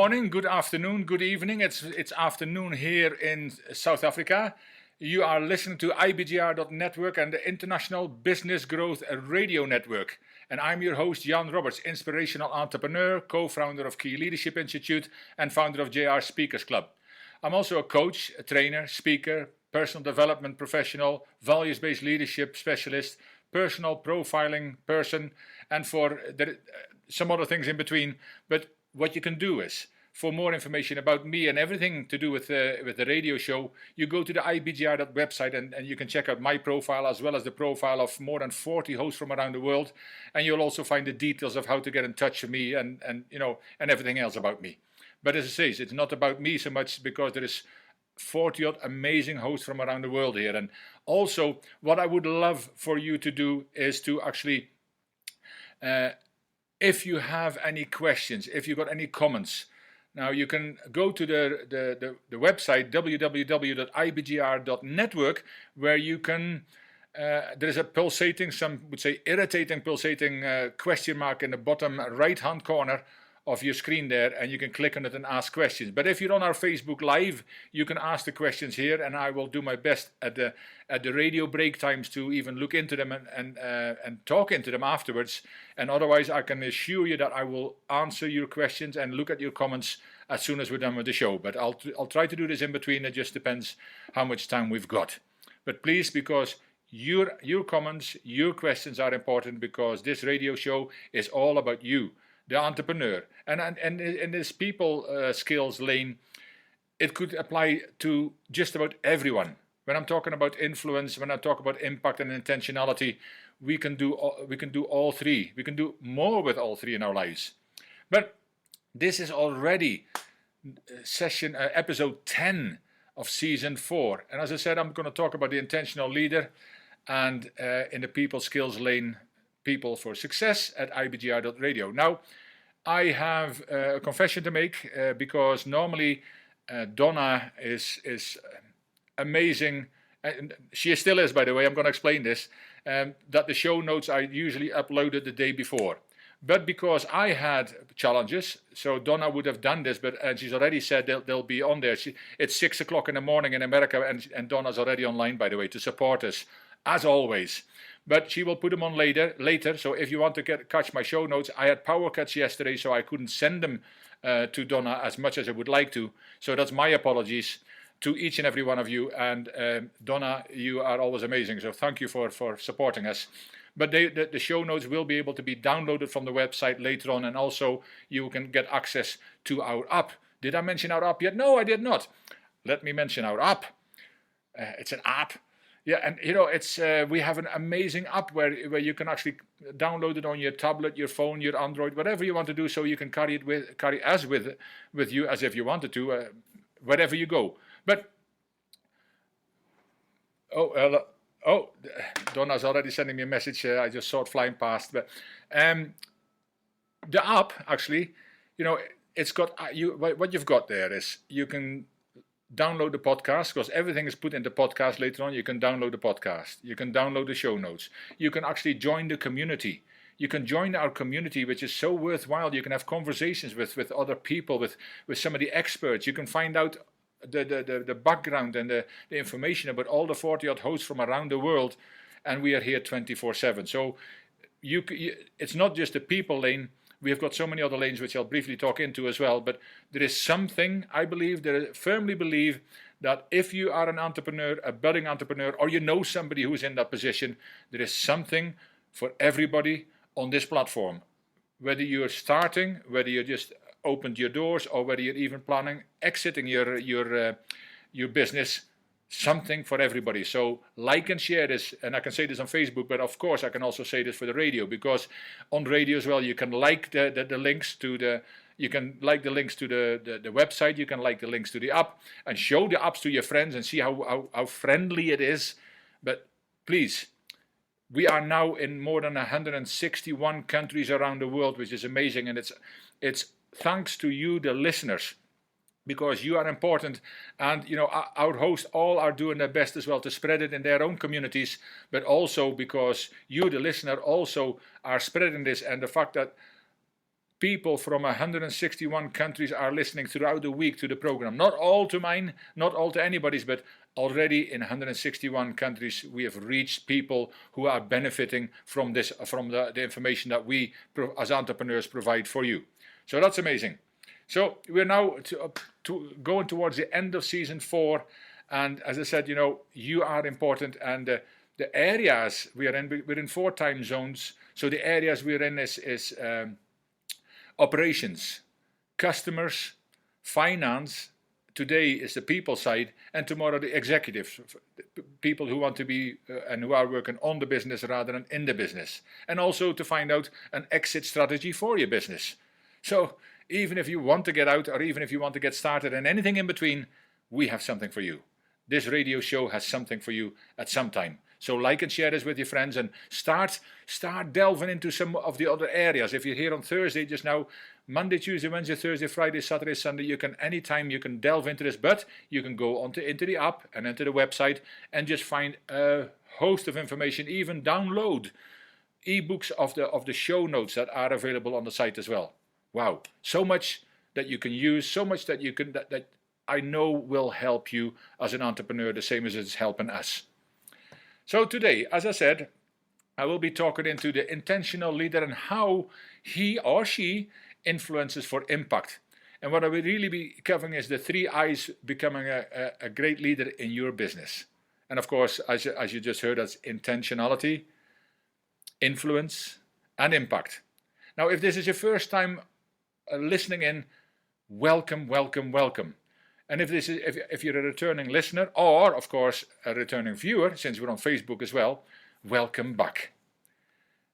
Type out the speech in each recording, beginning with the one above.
morning, good afternoon, good evening. It's afternoon here in South Africa. You are listening to IBGR.network and the International Business Growth Radio Network. And I'm your host, Jan Robberts, inspirational entrepreneur, co-founder of Key Leadership Institute, and founder of JR Speakers Club. I'm also a coach, a trainer, speaker, personal development professional, values-based leadership specialist, personal profiling person, and for some other things in between. But what you can do is, for more information about me and everything to do with the radio show, you go to the IBGR website and you can check out my profile as well as the profile of more than 40 hosts from around the world. And you'll also find the details of how to get in touch with me and everything else about me. But as I say, it's not about me so much because there is 40 odd amazing hosts from around the world here. And also, what I would love for you to do is to actually, if you have any questions, if you've got any comments, now you can go to the website www.ibgr.network, where you can, there's a pulsating, some would say irritating pulsating question mark in the bottom right hand corner of your screen there, and you can click on it and ask questions. But if you're on our Facebook Live, you can ask the questions here, and I will do my best at the radio break times to even look into them and talk into them afterwards. And otherwise, I can assure you that I will answer your questions and look at your comments as soon as we're done with the show. But I'll try to do this in between. It just depends how much time we've got. But please, because your comments, your questions are important, because this radio show is all about you, the entrepreneur. And in this people skills lane, it could apply to just about everyone. When I'm talking about influence, when I talk about impact and intentionality, we can do all three. We can do more with all three in our lives. But this is already episode 10 of season 4. And as I said, I'm going to talk about the intentional leader and in the people skills lane, people for success at ibgr.radio. Now, I have a confession to make because normally Donna is amazing. And she still is, by the way. I'm going to explain this. That the show notes are usually uploaded the day before. But because I had challenges, so Donna would have done this, and she's already said they'll be on there. It's 6 o'clock in the morning in America, and Donna's already online, by the way, to support us, as always. But she will put them on later. So if you want to catch my show notes, I had power cuts yesterday, so I couldn't send them to Donna as much as I would like to. So that's my apologies to each and every one of you. And Donna, you are always amazing. So thank you for supporting us. But the show notes will be able to be downloaded from the website later on. And also you can get access to our app. Did I mention our app yet? No, I did not. Let me mention our app. It's an app. Yeah, and it's we have an amazing app where you can actually download it on your tablet, your phone, your Android, whatever you want to do, so you can carry us with you as if you wanted to, wherever you go. But Donna's already sending me a message. I just saw it flying past. But the app actually, it's got what you've got there is you can download the podcast, because everything is put in the podcast later on. You can download the podcast. You can download the show notes. You can actually join the community. You can join our community, which is so worthwhile. You can have conversations with other people, with some of the experts. You can find out the background and the information about all the 40 odd hosts from around the world. And we are here 24/7. So it's not just the people lane. We have got so many other lanes which I'll briefly talk into as well. But there is something, I firmly believe, that if you are an entrepreneur, a budding entrepreneur, or you know somebody who's in that position, there is something for everybody on this platform. Whether you're starting, whether you just opened your doors, or whether you're even planning exiting your business, something for everybody. So like and share this, and I can say this on Facebook, but of course I can also say this for the radio, because on radio as well you can like the links to the website, you can like the links to the app, and show the apps to your friends and see how friendly it is. But please, we are now in more than 161 countries around the world, which is amazing, and it's thanks to you, the listeners, because you are important. And our hosts all are doing their best as well to spread it in their own communities, but also because you, the listener, also are spreading this. And the fact that people from 161 countries are listening throughout the week to the program. Not all to mine, not all to anybody's, but already in 161 countries we have reached people who are benefiting from this, from the information that we as entrepreneurs provide for you. So that's amazing. So we're now going towards the end of season 4, and as I said, you are important, and the areas we're in 4 time zones. So the areas we're in is operations, customers, finance. Today is the people side, and tomorrow the executives, people who want to be and who are working on the business rather than in the business, and also to find out an exit strategy for your business. So even if you want to get out, or even if you want to get started, and anything in between, we have something for you. This radio show has something for you at some time. So like and share this with your friends, and start delving into some of the other areas. If you're here on Thursday just now, Monday, Tuesday, Wednesday, Thursday, Friday, Saturday, Sunday, anytime you can delve into this, but you can go into the app and into the website and just find a host of information, even download ebooks of the show notes that are available on the site as well. Wow, so much that you can use, so much that you can that I know will help you as an entrepreneur, the same as it's helping us. So today, as I said, I will be talking into the intentional leader and how he or she influences for impact. And what I will really be covering is the 3 I's becoming a great leader in your business. And of course, as you just heard, that's intentionality, influence, and impact. Now, if this is your first time listening in, welcome, welcome, welcome. And if you're a returning listener, or of course a returning viewer, since we're on Facebook as well, welcome back.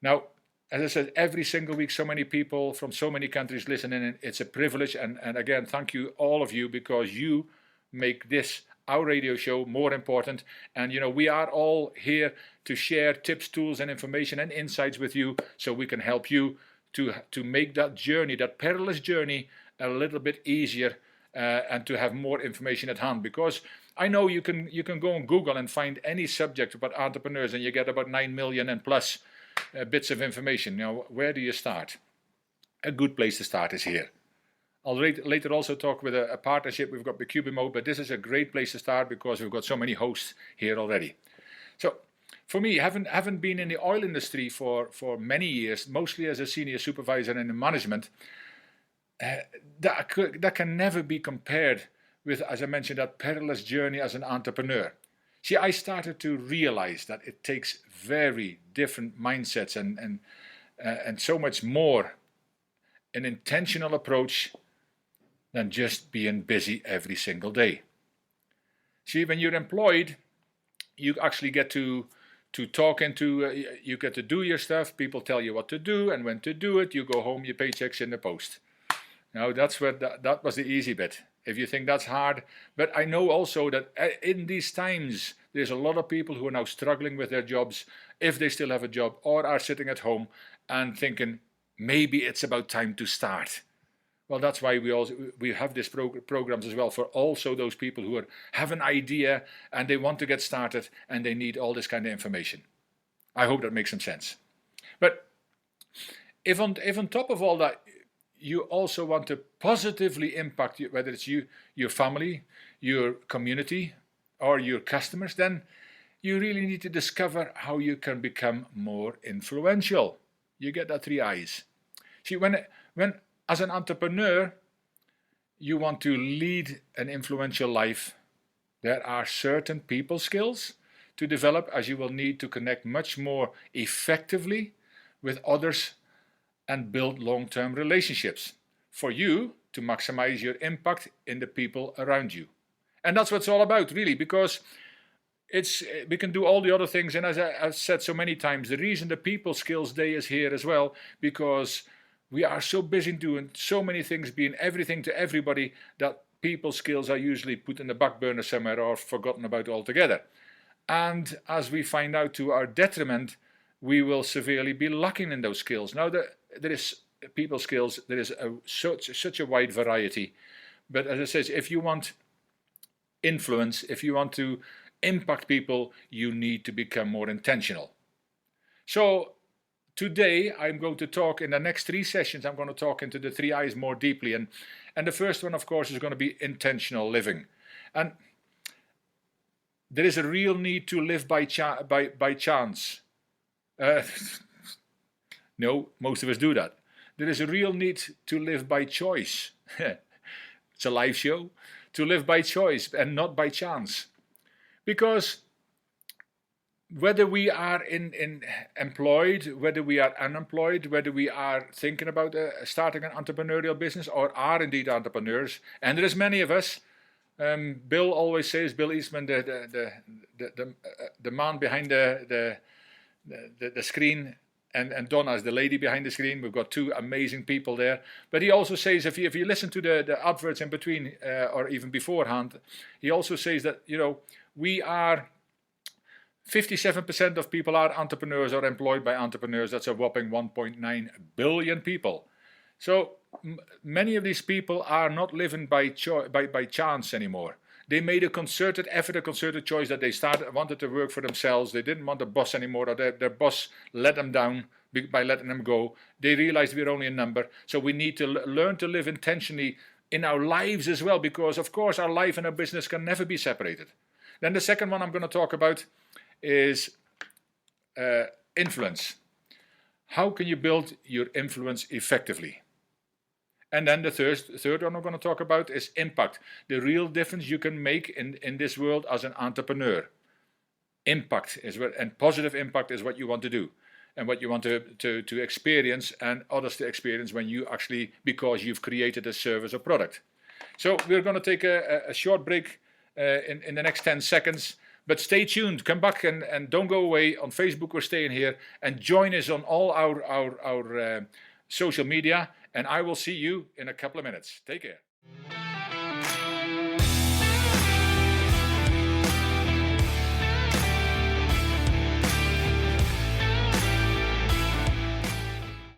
Now, as I said, every single week so many people from so many countries listening in. It's a privilege, and again, thank you, all of you, because you make this, our radio show, more important. And we are all here to share tips, tools, and information and insights with you, so we can help you to make that journey, that perilous journey, a little bit easier, and to have more information at hand. Because I know you can go on Google and find any subject about entrepreneurs, and you get about 9 million and plus bits of information. Now, where do you start? A good place to start is here. I'll later also talk with a partnership we've got with Cubimo, but this is a great place to start because we've got so many hosts here already. So for me, having been in the oil industry for many years, mostly as a senior supervisor in the management, that can never be compared with, as I mentioned, that perilous journey as an entrepreneur. See, I started to realize that it takes very different mindsets and so much more an intentional approach than just being busy every single day. See, when you're employed, you actually get to talk into, you get to do your stuff, people tell you what to do and when to do it, you go home, your paycheck's in the post. Now, that's where that was the easy bit. If you think that's hard, but I know also that in these times, there's a lot of people who are now struggling with their jobs, if they still have a job, or are sitting at home and thinking, maybe it's about time to start. Well, that's why we have these programs as well for also those people who have an idea and they want to get started and they need all this kind of information. I hope that makes some sense. But if on top of all that, you also want to positively impact, whether it's you, your family, your community, or your customers, then you really need to discover how you can become more influential. You get that 3 I's. See, when as an entrepreneur, you want to lead an influential life, there are certain people skills to develop, as you will need to connect much more effectively with others and build long-term relationships for you to maximize your impact in the people around you. And that's what it's all about, really, because we can do all the other things. And as I've said so many times, the reason the People Skills Day is here as well, because we are so busy doing so many things, being everything to everybody, that people skills are usually put in the back burner somewhere or forgotten about altogether. And as we find out to our detriment, we will severely be lacking in those skills. Now, there is people skills, there is such a wide variety. But as I said, if you want influence, if you want to impact people, you need to become more intentional. So today I'm going to talk in the next 3 sessions. I'm going to talk into the 3 I's more deeply, and the first one, of course, is going to be intentional living. And there is a real need to live by chance. No, most of us do that. There is a real need to live by choice. It's a live show. To live by choice and not by chance. Because whether we are employed, whether we are unemployed, whether we are thinking about starting an entrepreneurial business or are indeed entrepreneurs, and there is many of us. Bill always says, Bill Eastman, the man behind the screen, and Donna is the lady behind the screen. We've got 2 amazing people there. But he also says, if you listen to the adverts in between or even beforehand, he also says that, we are 57% of people are entrepreneurs or employed by entrepreneurs. That's a whopping 1.9 billion people. So many of these people are not living by chance anymore. They made a concerted effort, a concerted choice that they wanted to work for themselves. They didn't want a boss anymore, or their boss let them down by letting them go. They realized we're only a number. So we need to learn to live intentionally in our lives as well, because of course our life and our business can never be separated. Then the second one I'm going to talk about is influence. How can you build your influence effectively? And then the third one I'm going to talk about is impact. The real difference you can make in this world as an entrepreneur. Impact is and positive impact is what you want to do. And what you want to experience and others to experience when you actually, because you've created a service or product. So we're going to take a short break in the next 10 seconds. But stay tuned, come back and don't go away. On Facebook, we're staying here. And join us on all our social media. And I will see you in a couple of minutes. Take care.